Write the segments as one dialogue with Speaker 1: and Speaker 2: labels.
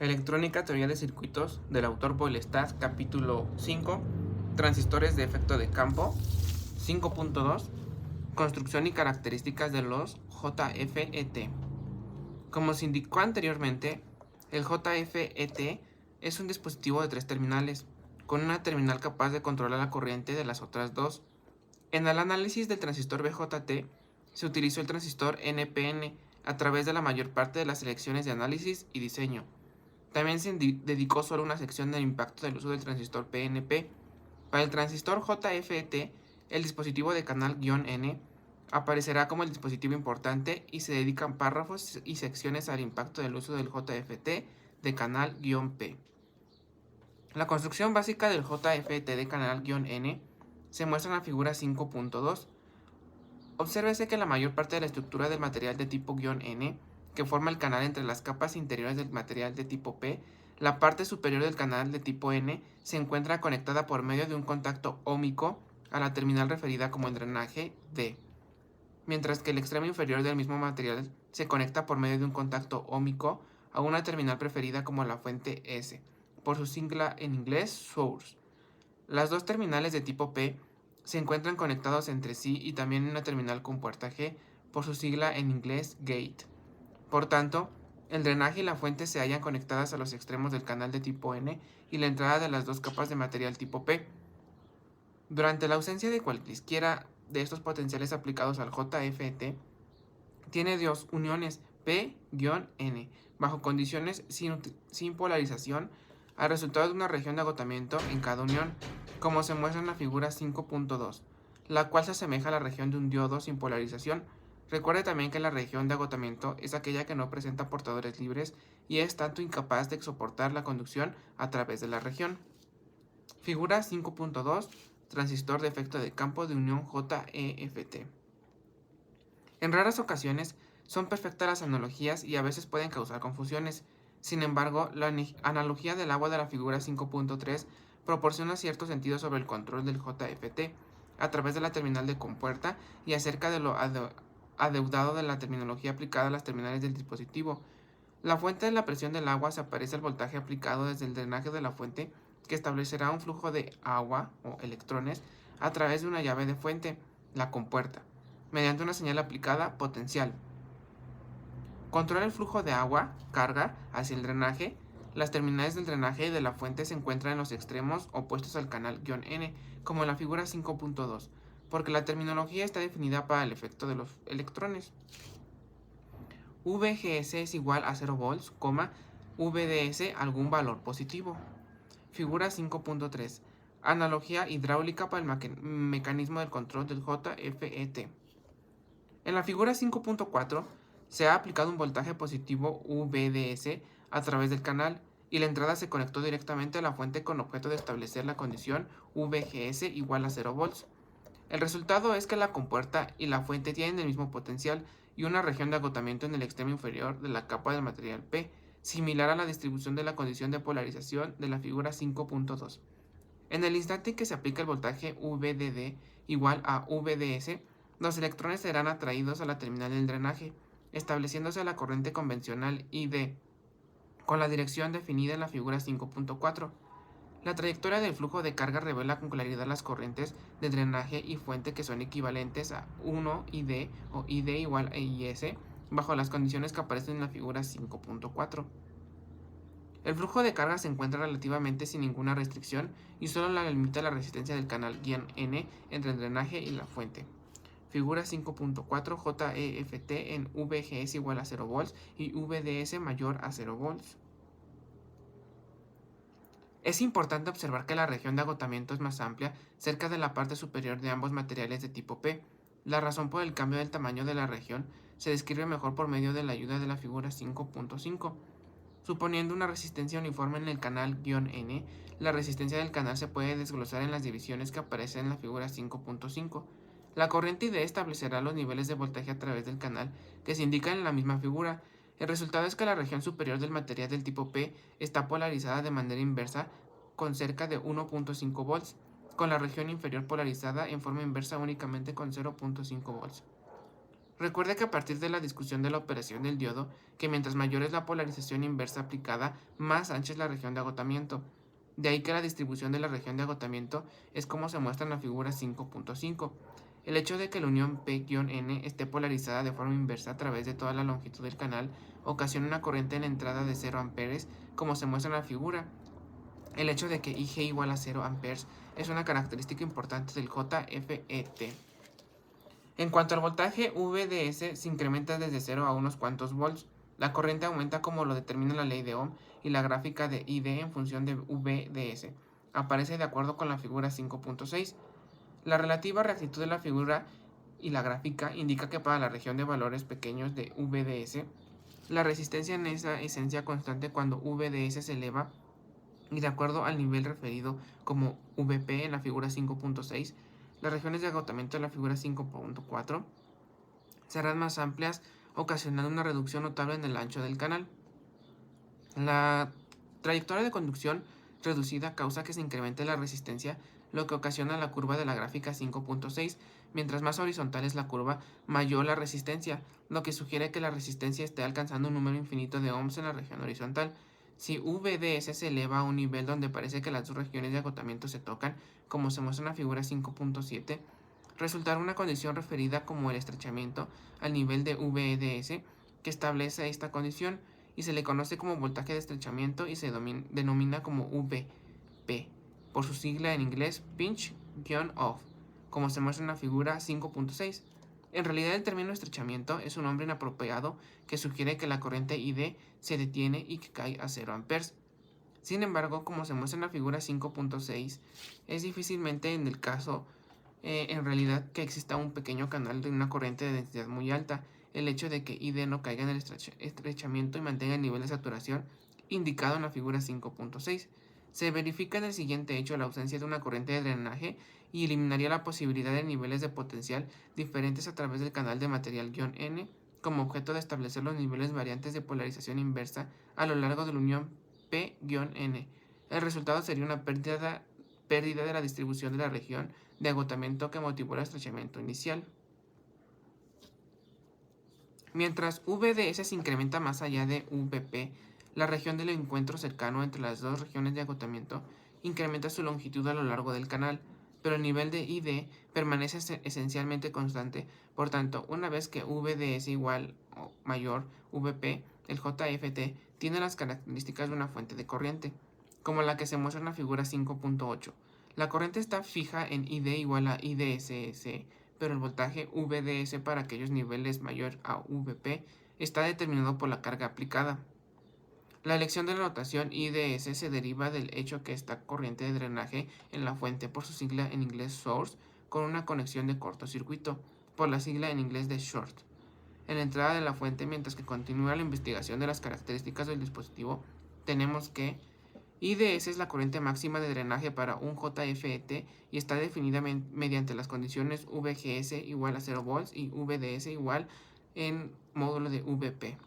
Speaker 1: Electrónica, teoría de circuitos, del autor Boylestad, capítulo 5, transistores de efecto de campo, 5.2, construcción y características de los JFET. Como se indicó anteriormente, el JFET es un dispositivo de 3 terminales, con una terminal capaz de controlar la corriente de las otras dos. En el análisis del transistor BJT, se utilizó el transistor NPN a través de la mayor parte de las selecciones de análisis y diseño. También se dedicó solo una sección del impacto del uso del transistor PNP. Para el transistor JFET, el dispositivo de canal -N aparecerá como el dispositivo importante y se dedican párrafos y secciones al impacto del uso del JFET de canal -P. La construcción básica del JFET de canal -N se muestra en la figura 5.2. Obsérvese que la mayor parte de la estructura del material de tipo -N, que forma el canal entre las capas interiores del material de tipo P, la parte superior del canal de tipo N se encuentra conectada por medio de un contacto óhmico a la terminal referida como el drenaje D, mientras que el extremo inferior del mismo material se conecta por medio de un contacto óhmico a una terminal preferida como la fuente S, por su sigla en inglés source. Las dos terminales de tipo P se encuentran conectados entre sí y también en una terminal con puerta G, por su sigla en inglés gate. Por tanto, el drenaje y la fuente se hallan conectadas a los extremos del canal de tipo N y la entrada de las dos capas de material tipo P. Durante la ausencia de cualquiera de estos potenciales aplicados al JFET, tiene dos uniones P-N bajo condiciones sin polarización al resultado de una región de agotamiento en cada unión, como se muestra en la figura 5.2, la cual se asemeja a la región de un diodo sin polarización. Recuerde también que la región de agotamiento es aquella que no presenta portadores libres y es tanto incapaz de soportar la conducción a través de la región. Figura 5.2, transistor de efecto de campo de unión JEFT. En raras ocasiones son perfectas las analogías y a veces pueden causar confusiones. Sin embargo, la analogía del agua de la figura 5.3 proporciona cierto sentido sobre el control del JFT a través de la terminal de compuerta y acerca de lo adeudado de la terminología aplicada a las terminales del dispositivo. La fuente de la presión del agua se aparece al voltaje aplicado desde el drenaje de la fuente, que establecerá un flujo de agua o electrones a través de una llave de fuente, la compuerta, mediante una señal aplicada potencial. Controla el flujo de agua, carga, hacia el drenaje. Las terminales del drenaje y de la fuente se encuentran en los extremos opuestos al canal -N, como en la figura 5.2, porque la terminología está definida para el efecto de los electrones. VGS es igual a 0 volts, VDS algún valor positivo. Figura 5.3. Analogía hidráulica para el mecanismo del control del JFET. En la figura 5.4 se ha aplicado un voltaje positivo VDS a través del canal y la entrada se conectó directamente a la fuente con objeto de establecer la condición VGS igual a 0 volts. El resultado es que la compuerta y la fuente tienen el mismo potencial y una región de agotamiento en el extremo inferior de la capa del material P, similar a la distribución de la condición de polarización de la figura 5.2. En el instante en que se aplica el voltaje VDD igual a VDS, los electrones serán atraídos a la terminal del drenaje, estableciéndose la corriente convencional ID, con la dirección definida en la figura 5.4. La trayectoria del flujo de carga revela con claridad las corrientes de drenaje y fuente que son equivalentes a 1 ID o ID igual a IS bajo las condiciones que aparecen en la figura 5.4. El flujo de carga se encuentra relativamente sin ninguna restricción y solo la limita la resistencia del canal -N entre el drenaje y la fuente. Figura 5.4 JEFT en VGS igual a 0 volts y VDS mayor a 0 volts. Es importante observar que la región de agotamiento es más amplia cerca de la parte superior de ambos materiales de tipo P. La razón por el cambio del tamaño de la región se describe mejor por medio de la ayuda de la figura 5.5. Suponiendo una resistencia uniforme en el canal -N, la resistencia del canal se puede desglosar en las divisiones que aparecen en la figura 5.5. La corriente ID establecerá los niveles de voltaje a través del canal que se indican en la misma figura. El resultado es que la región superior del material del tipo P está polarizada de manera inversa con cerca de 1.5 volts, con la región inferior polarizada en forma inversa únicamente con 0.5 volts. Recuerde que a partir de la discusión de la operación del diodo, que mientras mayor es la polarización inversa aplicada, más ancha es la región de agotamiento. De ahí que la distribución de la región de agotamiento es como se muestra en la figura 5.5. El hecho de que la unión P-N esté polarizada de forma inversa a través de toda la longitud del canal ocasiona una corriente en entrada de 0 amperes, como se muestra en la figura. El hecho de que IG igual a 0 amperes es una característica importante del JFET. En cuanto al voltaje, VDS se incrementa desde 0 a unos cuantos volts. La corriente aumenta como lo determina la ley de Ohm y la gráfica de ID en función de VDS. Aparece de acuerdo con la figura 5.6. La relativa rectitud de la figura y la gráfica indica que para la región de valores pequeños de VDS, la resistencia en esa esencia constante cuando VDS se eleva y de acuerdo al nivel referido como VP en la figura 5.6, las regiones de agotamiento de la figura 5.4 serán más amplias, ocasionando una reducción notable en el ancho del canal. La trayectoria de conducción reducida causa que se incremente la resistencia, lo que ocasiona la curva de la gráfica 5.6. Mientras más horizontal es la curva, mayor la resistencia, lo que sugiere que la resistencia esté alcanzando un número infinito de ohms en la región horizontal. Si VDS se eleva a un nivel donde parece que las dos regiones de agotamiento se tocan, como se muestra en la figura 5.7, resultará una condición referida como el estrechamiento al nivel de VDS que establece esta condición y se le conoce como voltaje de estrechamiento y se denomina como VP, por su sigla en inglés pinch-off, como se muestra en la figura 5.6. En realidad el término estrechamiento es un nombre inapropiado que sugiere que la corriente ID se detiene y que cae a 0 amperes. Sin embargo, como se muestra en la figura 5.6, es difícilmente en el caso en realidad que exista un pequeño canal de una corriente de densidad muy alta. El hecho de que ID no caiga en el estrechamiento y mantenga el nivel de saturación indicado en la figura 5.6. Se verifica en el siguiente hecho la ausencia de una corriente de drenaje y eliminaría la posibilidad de niveles de potencial diferentes a través del canal de material-N como objeto de establecer los niveles variantes de polarización inversa a lo largo de la unión P-N. El resultado sería una pérdida de la distribución de la región de agotamiento que motivó el estrechamiento inicial. Mientras VDS se incrementa más allá de VP, la región del encuentro cercano entre las dos regiones de agotamiento incrementa su longitud a lo largo del canal, pero el nivel de ID permanece esencialmente constante. Por tanto, una vez que VDS igual o mayor VP, el JFT tiene las características de una fuente de corriente, como la que se muestra en la figura 5.8. La corriente está fija en ID igual a IDSS, pero el voltaje VDS para aquellos niveles mayor a VP está determinado por la carga aplicada. La elección de la notación IDS se deriva del hecho que esta corriente de drenaje en la fuente por su sigla en inglés source con una conexión de cortocircuito por la sigla en inglés de short en la entrada de la fuente. Mientras que continúa la investigación de las características del dispositivo, tenemos que IDS es la corriente máxima de drenaje para un JFET y está definida mediante las condiciones VGS igual a 0 volts y VDS igual en módulo de VP.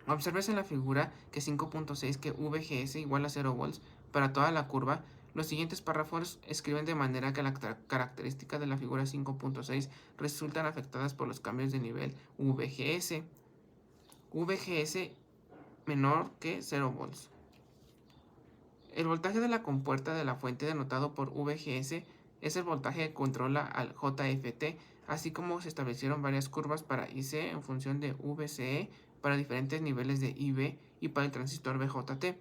Speaker 1: Observes en la figura que 5.6 que VGS igual a 0 volts para toda la curva. Los siguientes párrafos escriben de manera que las características de la figura 5.6 resultan afectadas por los cambios de nivel VGS. VGS menor que 0 volts. El voltaje de la compuerta de la fuente denotado por VGS es el voltaje que controla al JFT, así como se establecieron varias curvas para IC en función de VCE para diferentes niveles de IB y para el transistor BJT.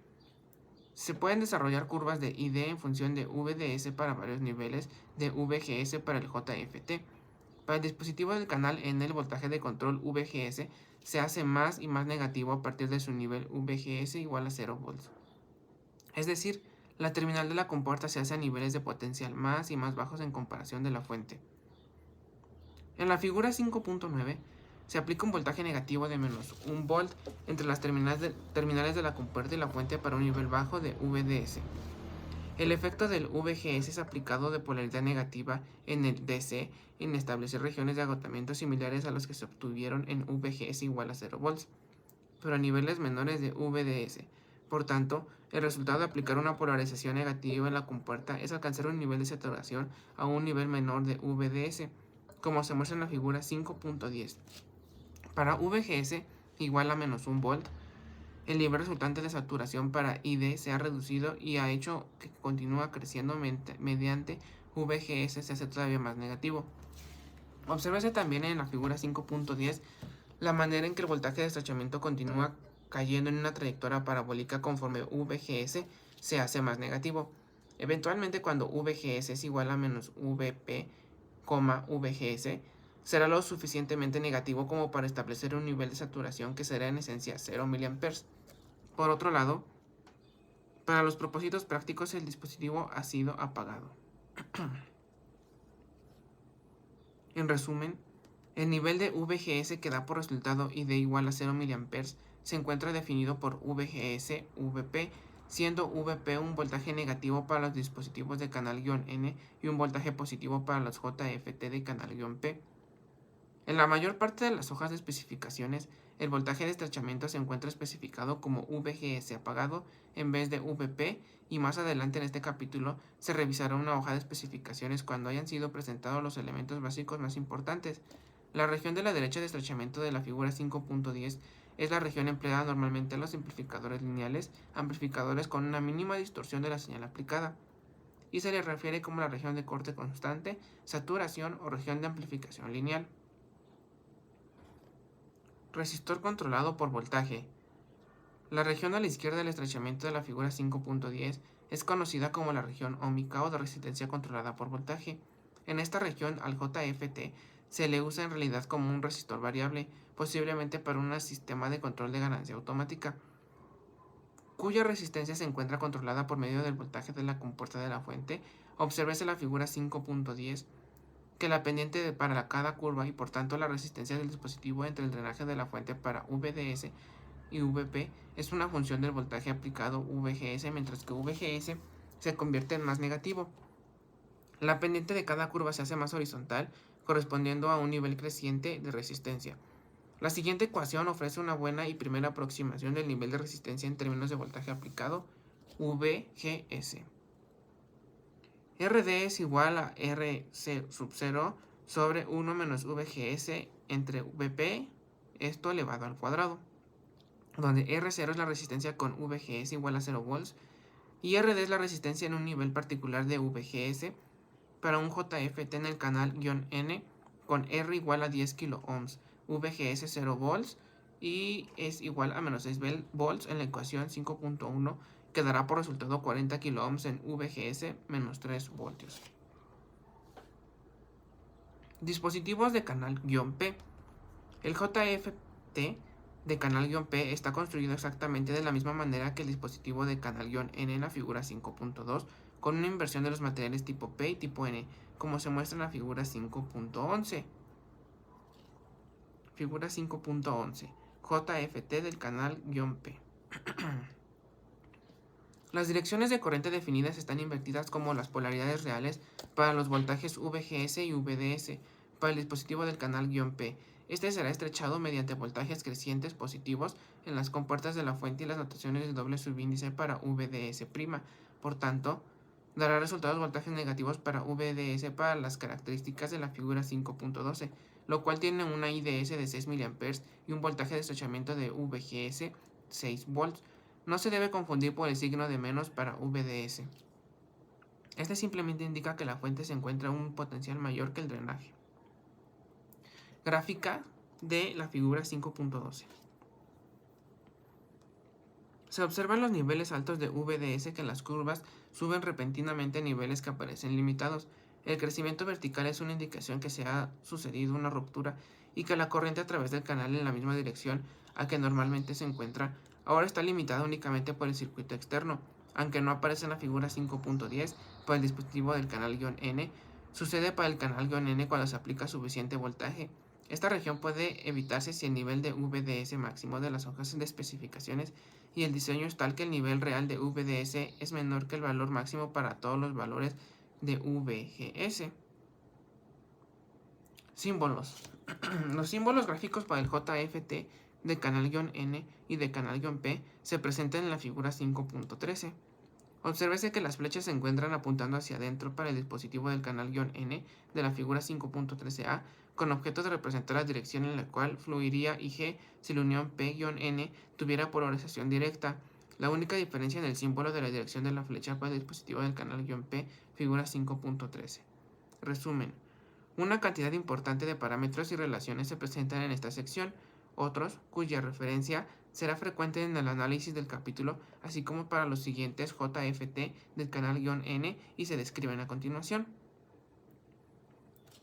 Speaker 1: Se pueden desarrollar curvas de ID en función de VDS para varios niveles de VGS para el JFT. Para el dispositivo del canal N, el voltaje de control VGS se hace más y más negativo a partir de su nivel VGS igual a 0 volts. Es decir, la terminal de la compuerta se hace a niveles de potencial más y más bajos en comparación de la fuente. En la figura 5.9 se aplica un voltaje negativo de menos 1 volt entre las terminales de la compuerta y la fuente para un nivel bajo de VDS. El efecto del VGS es aplicado de polaridad negativa en el DC en establecer regiones de agotamiento similares a los que se obtuvieron en VGS igual a 0 volts, pero a niveles menores de VDS. Por tanto, el resultado de aplicar una polarización negativa en la compuerta es alcanzar un nivel de saturación a un nivel menor de VDS. como se muestra en la figura 5.10. Para VGS igual a menos 1 volt, el nivel resultante de saturación para ID se ha reducido y ha hecho que continúa creciendo mediante VGS se hace todavía más negativo. Obsérvese también en la figura 5.10 la manera en que el voltaje de estrechamiento continúa cayendo en una trayectoria parabólica conforme VGS se hace más negativo. Eventualmente, cuando VGS es igual a menos VP, VGS, será lo suficientemente negativo como para establecer un nivel de saturación que será en esencia 0 mA. Por otro lado, para los propósitos prácticos el dispositivo ha sido apagado. En resumen, el nivel de VGS que da por resultado ID igual a 0 mA se encuentra definido por VGS VP, siendo VP un voltaje negativo para los dispositivos de canal-N y un voltaje positivo para los JFT de canal-P. En la mayor parte de las hojas de especificaciones, el voltaje de estrechamiento se encuentra especificado como VGS apagado en vez de VP, y más adelante en este capítulo se revisará una hoja de especificaciones cuando hayan sido presentados los elementos básicos más importantes. La región de la derecha de estrechamiento de la figura 5.10 es la región empleada normalmente en los amplificadores lineales, amplificadores con una mínima distorsión de la señal aplicada, y se le refiere como la región de corte constante, saturación o región de amplificación lineal. Resistor controlado por voltaje. La región a la izquierda del estrechamiento de la figura 5.10 es conocida como la región óhmica o de resistencia controlada por voltaje. En esta región al JFT se le usa en realidad como un resistor variable, posiblemente para un sistema de control de ganancia automática, cuya resistencia se encuentra controlada por medio del voltaje de la compuerta de la fuente. Obsérvese la figura 5.10 que la pendiente para cada curva y por tanto la resistencia del dispositivo entre el drenaje de la fuente para VDS y VP es una función del voltaje aplicado VGS, mientras que VGS se convierte en más negativo. La pendiente de cada curva se hace más horizontal, correspondiendo a un nivel creciente de resistencia. La siguiente ecuación ofrece una buena y primera aproximación del nivel de resistencia en términos de voltaje aplicado VGS. RD es igual a RC sub 0 sobre 1 menos VGS entre VP, esto elevado al cuadrado, donde R0 es la resistencia con VGS igual a 0 volts y RD es la resistencia en un nivel particular de VGS para un JFT en el canal-N con R igual a 10 kilo ohms, VGS 0 volts y es igual a menos 6 volts en la ecuación 5.1, que dará por resultado 40 kilo ohms en VGS menos 3 voltios. Dispositivos de canal-P. El JFT de canal-P está construido exactamente de la misma manera que el dispositivo de canal-N en la figura 5.2, con una inversión de los materiales tipo P y tipo N, como se muestra en la figura 5.11. Figura 5.11. JFT del canal-P. Las direcciones de corriente definidas están invertidas como las polaridades reales para los voltajes VGS y VDS para el dispositivo del canal-P. Este será estrechado mediante voltajes crecientes positivos en las compuertas de la fuente y las notaciones de doble subíndice para VDS'. Por tanto, dará resultados voltajes negativos para VDS para las características de la figura 5.12, lo cual tiene una IDS de 6 mA y un voltaje de estrechamiento de VGS 6 volts. No se debe confundir por el signo de menos para VDS. Este simplemente indica que la fuente se encuentra a un potencial mayor que el drenaje. Gráfica de la figura 5.12. Se observan los niveles altos de VDS que en las curvas suben repentinamente a niveles que aparecen limitados. El crecimiento vertical es una indicación que se ha sucedido una ruptura y que la corriente a través del canal en la misma dirección a que normalmente se encuentra ahora está limitada únicamente por el circuito externo, aunque no aparece en la figura 5.10 para el dispositivo del canal-N. Sucede para el canal-N cuando se aplica suficiente voltaje. Esta región puede evitarse si el nivel de VDS máximo de las hojas de especificaciones y el diseño es tal que el nivel real de VDS es menor que el valor máximo para todos los valores de VGS. Símbolos. Los símbolos gráficos para el JFT de canal-N y de canal-P se presentan en la figura 5.13. Obsérvese que las flechas se encuentran apuntando hacia adentro para el dispositivo del canal-N de la figura 5.13a, con objeto de representar la dirección en la cual fluiría IG si la unión P-N tuviera polarización directa. La única diferencia en el símbolo de la dirección de la flecha para el dispositivo del canal-P, figura 5.13. Resumen. Una cantidad importante de parámetros y relaciones se presentan en esta sección, otros, cuya referencia será frecuente en el análisis del capítulo, así como para los siguientes JFT del canal-N y se describen a continuación.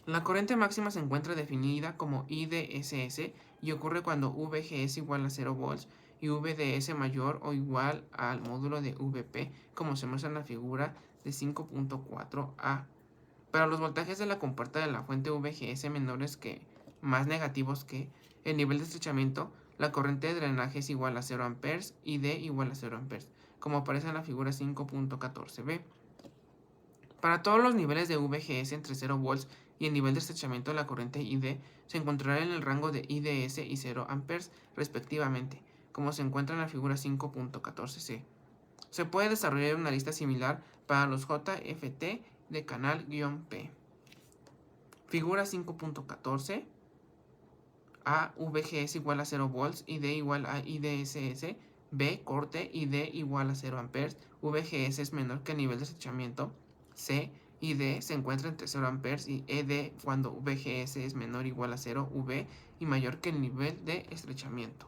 Speaker 1: La corriente máxima se encuentra definida como IDSS y ocurre cuando VG es igual a 0 volts y VDS mayor o igual al módulo de VP, como se muestra en la figura de 5.4a. Para los voltajes de la compuerta de la fuente VGS menores que más negativos que el nivel de estrechamiento, la corriente de drenaje es igual a 0 A y D igual a 0 A, como aparece en la figura 5.14b. Para todos los niveles de VGS entre 0 volts y el nivel de estrechamiento de la corriente ID se encontrará en el rango de IDS y 0 A respectivamente, como se encuentra en la figura 5.14c. Se puede desarrollar una lista similar para los JFT de canal-P. Figura 5.14. A, VG es igual a 0 volts y D igual a IDSS. B, corte y D igual a 0 amperes. VGS es menor que el nivel de estrechamiento. C y D se encuentran entre 0 amperes y ED cuando VGS es menor o igual a 0 V y mayor que el nivel de estrechamiento.